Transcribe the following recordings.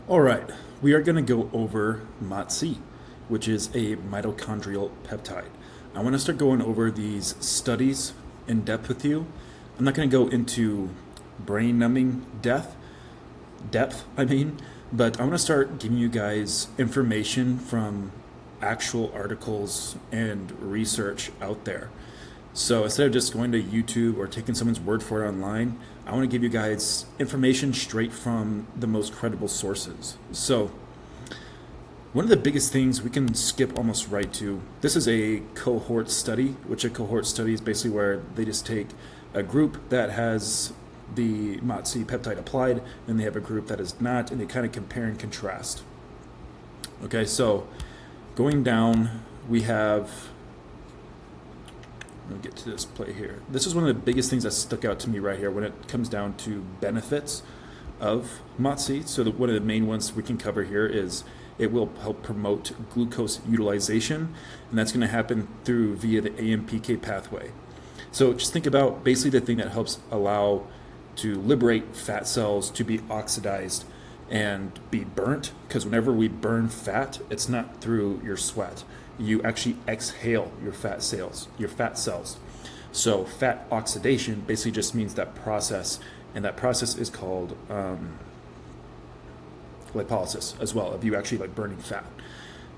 All right, we are going to go over MOTS-c, which is a mitochondrial peptide. I want to start going over these studies in depth with you. I'm not going to go into brain-numbing depth, but I want to start giving you guys information from actual articles and research out there. So instead of just going to YouTube or taking someone's word for it online, I want to give you guys information straight from the most credible sources. So one of the biggest things we can skip almost right to, this is a cohort study, which a cohort study is basically where they just take a group that has the MOTS-c peptide applied, and they have a group that is not, and they kind of compare and contrast. Okay, so going down, we have, let me get to this play here. This is one of the biggest things that stuck out to me right here when it comes down to benefits of MOTS-c. So one of the main ones we can cover here is it will help promote glucose utilization, and that's going to happen via the AMPK pathway. So just think about basically the thing that helps allow to liberate fat cells to be oxidized and be burnt, because whenever we burn fat, it's not through your sweat. You actually exhale your fat cells. So fat oxidation basically just means that process, and that process is called lipolysis as well, of you actually like burning fat.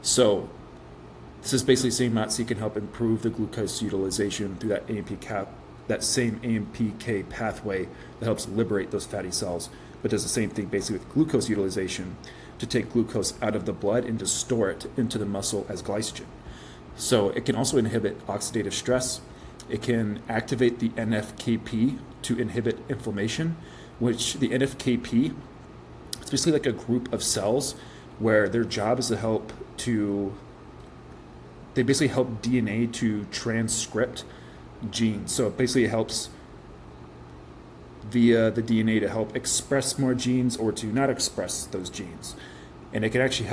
So this is basically saying MOTS-c can help improve the glucose utilization through that same AMPK pathway that helps liberate those fatty cells, but does the same thing basically with glucose utilization, to take glucose out of the blood and to store it into the muscle as glycogen. So it can also inhibit oxidative stress. It can activate the NF-κP to inhibit inflammation, which the NF-κP, it's basically like a group of cells where their job is they basically help DNA to transcript genes. So it basically helps via the DNA to help express more genes or to not express those genes. And it can actually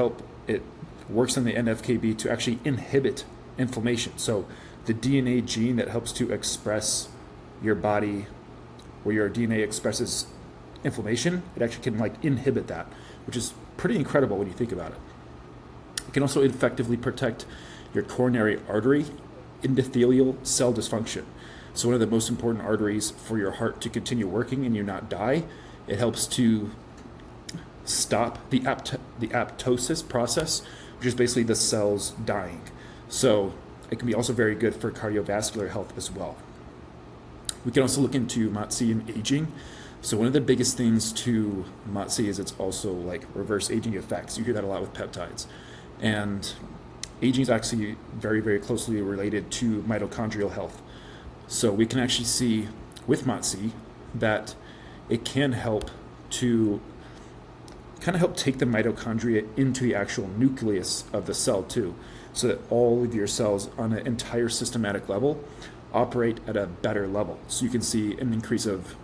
it works on the NF-κB to actually inhibit inflammation. So the DNA gene that helps to express your body, where your DNA expresses inflammation, it actually can inhibit that, which is pretty incredible when you think about it. It can also effectively protect your coronary artery endothelial cell dysfunction. So one of the most important arteries for your heart to continue working and you not die. It helps to stop the apoptosis process, which is basically the cells dying. So it can be also very good for cardiovascular health as well. We can also look into MOTS-c and aging. So one of the biggest things to MOTS-c is it's also reverse aging effects. You hear that a lot with peptides. And aging is actually very, very closely related to mitochondrial health. So we can actually see with MOTS-c that it can help to take the mitochondria into the actual nucleus of the cell too, so that all of your cells on an entire systematic level operate at a better level. So you can see an increase of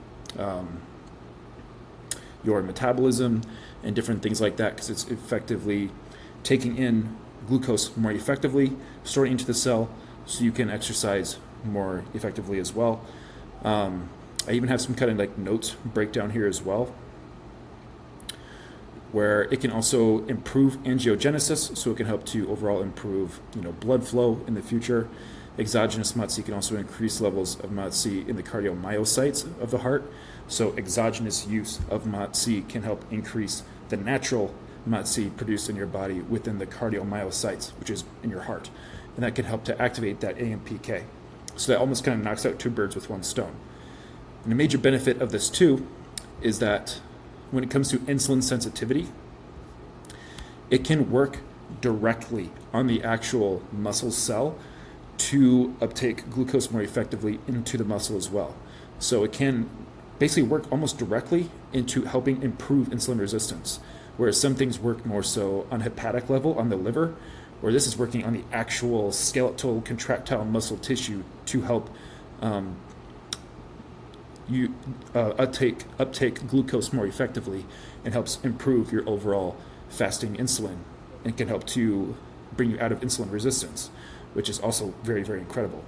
your metabolism and different things like that, because it's effectively taking in glucose more effectively, storing it into the cell, so you can exercise more effectively as well. I even have some kind of notes breakdown here as well, where it can also improve angiogenesis, so it can help to overall improve blood flow in the future. Exogenous MOTS-c can also increase levels of MOTS-c in the cardiomyocytes of the heart. So exogenous use of MOTS-c can help increase the natural MOTS-c produced in your body within the cardiomyocytes, which is in your heart. And that can help to activate that AMPK. So that almost kind of knocks out two birds with one stone. And a major benefit of this too is that when it comes to insulin sensitivity, it can work directly on the actual muscle cell to uptake glucose more effectively into the muscle as well. So it can basically work almost directly into helping improve insulin resistance, whereas some things work more so on hepatic level, on the liver, where this is working on the actual skeletal contractile muscle tissue to help uptake glucose more effectively, and helps improve your overall fasting insulin, and can help to bring you out of insulin resistance, which is also very, very incredible.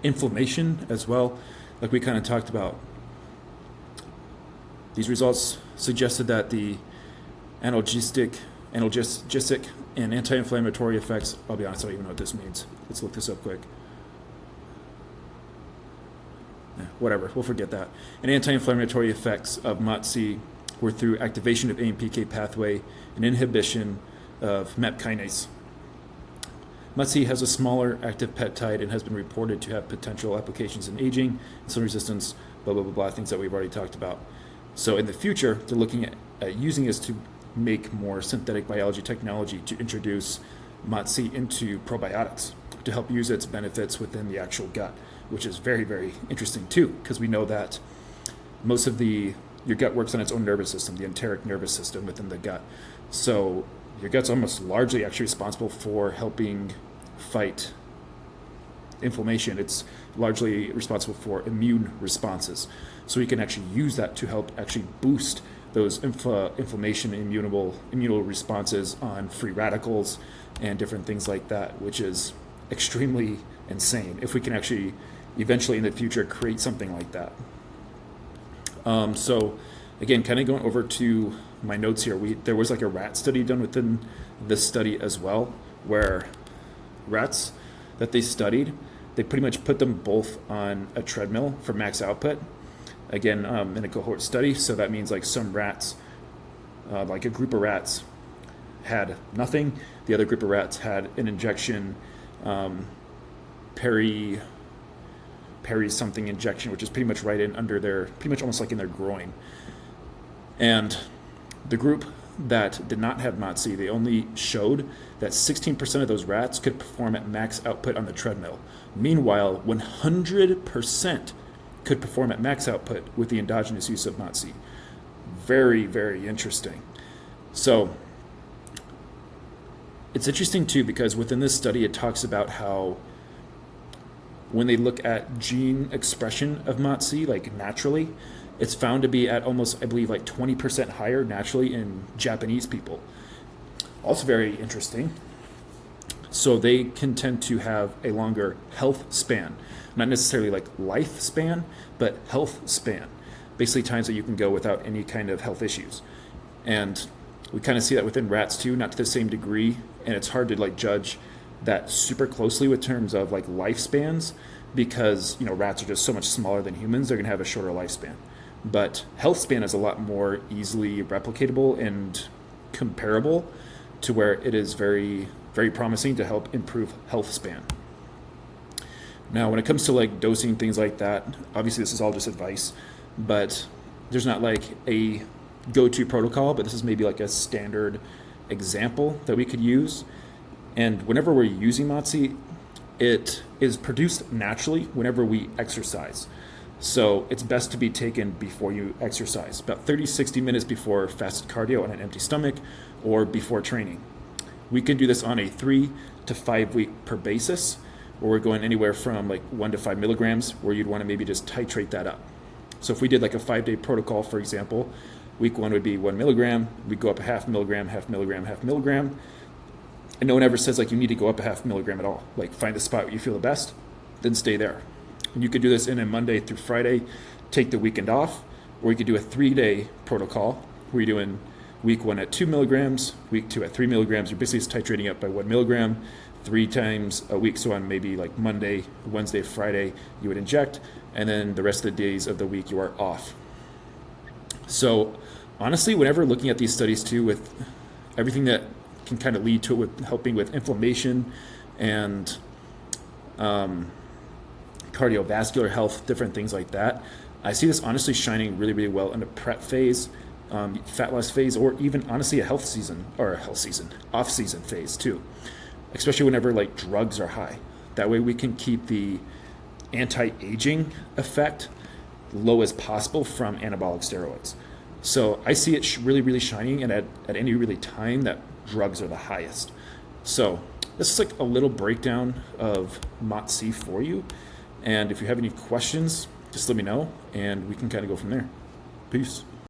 Inflammation as well, like we kind of talked about. These results suggested that the analgesic, and anti-inflammatory effects. I'll be honest, I don't even know what this means. Let's look this up quick. Whatever, we'll forget that. And anti-inflammatory effects of MOTS-c were through activation of AMPK pathway and inhibition of MEP kinase. MOTS-c has a smaller active peptide and has been reported to have potential applications in aging, insulin resistance, blah, blah, blah, blah, things that we've already talked about. So in the future, they're looking at using this to make more synthetic biology technology to introduce MOTS-c into probiotics to help use its benefits within the actual gut, which is very, very interesting too, because we know that most of your gut works on its own nervous system, the enteric nervous system within the gut. So your gut's almost largely actually responsible for helping fight inflammation. It's largely responsible for immune responses. So we can actually use that to help actually boost those inflammation immune responses on free radicals and different things like that, which is extremely insane if we can actually eventually in the future create something like that. So again, kind of going over to my notes here, there was like a rat study done within this study as well, where rats that they studied, they pretty much put them both on a treadmill for max output. Again, in a cohort study, so that means like some rats, like a group of rats had nothing, the other group of rats had an injection, peri something injection, which is pretty much right in under their, pretty much almost like in their groin. And the group that did not have MOTS-c, they only showed that 16% of those rats could perform at max output on the treadmill. Meanwhile, 100% could perform at max output with the endogenous use of MOTS-c. Very, very interesting. So it's interesting too, because within this study, it talks about how when they look at gene expression of MOTS-c, like naturally, it's found to be at almost, I believe, like 20% higher naturally in Japanese people. Also very interesting. So they can tend to have a longer health span, not necessarily like life span, but health span. Basically times that you can go without any kind of health issues. And we kind of see that within rats too, not to the same degree. And it's hard to like judge that super closely with terms of like lifespans, because rats are just so much smaller than humans, they're going to have a shorter lifespan. But health span is a lot more easily replicatable and comparable to where it is very, very promising to help improve health span. Now, when it comes to like dosing, things like that, obviously this is all just advice, but there's not like a go-to protocol, but this is maybe like a standard example that we could use. And whenever we're using MOTS-c, it is produced naturally whenever we exercise. So it's best to be taken before you exercise, about 30-60 minutes before fasted cardio on an empty stomach or before training. We can do this on a 3 to 5 week per basis, where we're going anywhere from like 1 to 5 milligrams, where you'd want to maybe just titrate that up. So if we did like a 5-day protocol, for example, week 1 would be 1 milligram, we'd go up a half milligram, half milligram, half milligram. And no one ever says like you need to go up a half milligram at all. Like find the spot where you feel the best, then stay there. And you could do this in a Monday through Friday, take the weekend off, or you could do a 3-day protocol where you're doing week 1 at 2 milligrams, week 2 at 3 milligrams. You're basically just titrating up by 1 milligram 3 times a week. So on maybe like Monday, Wednesday, Friday, you would inject, and then the rest of the days of the week you are off. So honestly, whenever looking at these studies too, with everything that can kind of lead to it with helping with inflammation and cardiovascular health, different things like that, I see this honestly shining really, really well in the prep phase, fat loss phase, or even honestly a off-season phase too, especially whenever like drugs are high. That way we can keep the anti-aging effect low as possible from anabolic steroids. So I see it really, really shining, and at any really time that drugs are the highest. So this is like a little breakdown of MOTS-c for you. And if you have any questions, just let me know, and we can kind of go from there. Peace.